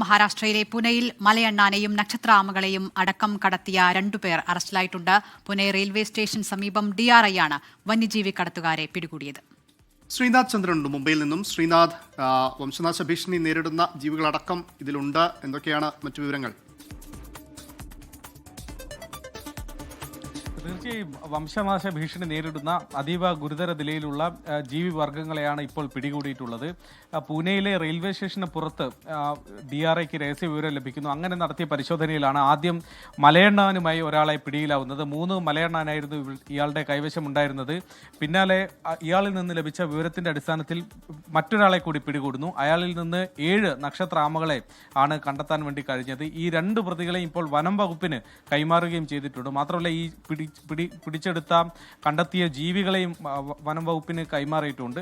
മഹാരാഷ്ട്രയിലെ പുനെയിൽ മലയണ്ണാനെയും നക്ഷത്രാമകളെയും അടക്കം കടത്തിയ 2 പേർ അറസ്റ്റിലായിട്ടുണ്ട്. പുനെ റെയിൽവേ സ്റ്റേഷൻ സമീപം DRI ആണ് വന്യജീവി കടത്തുകാരെ പിടികൂടിയത്. ശ്രീനാഥ് ചന്ദ്രനുണ്ട് മുംബൈയിൽ നിന്നും. ശ്രീനാഥ്, വംശനാശ ഭീഷണി നേരിടുന്ന ജീവികളടക്കം ഇതിലുണ്ട്. എന്തൊക്കെയാണ് മറ്റു വിവരങ്ങൾ? തീർച്ചയായും വംശനാശ ഭീഷണി നേരിടുന്ന അതീവ ഗുരുതര നിലയിലുള്ള ജീവിവർഗങ്ങളെയാണ് ഇപ്പോൾ പിടികൂടിയിട്ടുള്ളത്. പൂനെയിലെ റെയിൽവേ സ്റ്റേഷന് പുറത്ത് DRIക്ക് രഹസ്യ വിവരം ലഭിക്കുന്നു. അങ്ങനെ നടത്തിയ പരിശോധനയിലാണ് ആദ്യം മലയണ്ണാനുമായി ഒരാളെ പിടിയിലാവുന്നത്. 3 മലയണ്ണാനായിരുന്നു ഇയാളുടെ കൈവശമുണ്ടായിരുന്നത്. പിന്നാലെ ഇയാളിൽ നിന്ന് ലഭിച്ച വിവരത്തിന്റെ അടിസ്ഥാനത്തിൽ മറ്റൊരാളെ കൂടി പിടികൂടുന്നു. അയാളിൽ നിന്ന് 7 നക്ഷത്രാമകളെ ആണ് കണ്ടെത്താൻ വേണ്ടി കഴിഞ്ഞത്. ഈ 2 പ്രതികളെയും ഇപ്പോൾ വനം വകുപ്പിന് കൈമാറുകയും ചെയ്തിട്ടുണ്ട്. മാത്രമല്ല ഈ പിടിച്ചെടുത്ത കണ്ടെത്തിയ ജീവികളെയും വനം വകുപ്പിന് കൈമാറിയിട്ടുണ്ട്.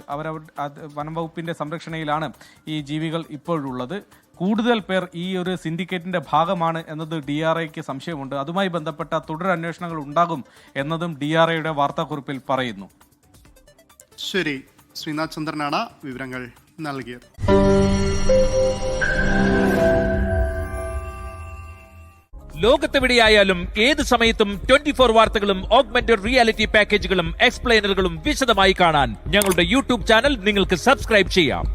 വനം വകുപ്പിന്റെ സംരക്ഷണയിലാണ് ഈ ജീവികൾ ഇപ്പോഴുള്ളത്. കൂടുതൽ പേർ ഈ ഒരു സിൻഡിക്കേറ്റിന്റെ ഭാഗമാണ് എന്നത് DRIക്ക് സംശയമുണ്ട്. അതുമായി ബന്ധപ്പെട്ട തുടരന്വേഷണങ്ങൾ ഉണ്ടാകും എന്നതും DRIയുടെ വാർത്താക്കുറിപ്പിൽ പറയുന്നു. ശരി, ശ്രീനാഥ് ചന്ദ്രനാണ് വിവരങ്ങൾ നൽകിയത്. ലോകത്തെവിടെയായാലും ഏത് സമയത്തും 24 വാർത്തകളും ഓഗ്മെന്റഡ് റിയാലിറ്റി പാക്കേജുകളും എക്സ്പ്ലെയിനറുകളും വിശദമായി കാണാൻ ഞങ്ങളുടെ YouTube ചാനൽ നിങ്ങൾക്ക് സബ്സ്ക്രൈബ് ചെയ്യാം.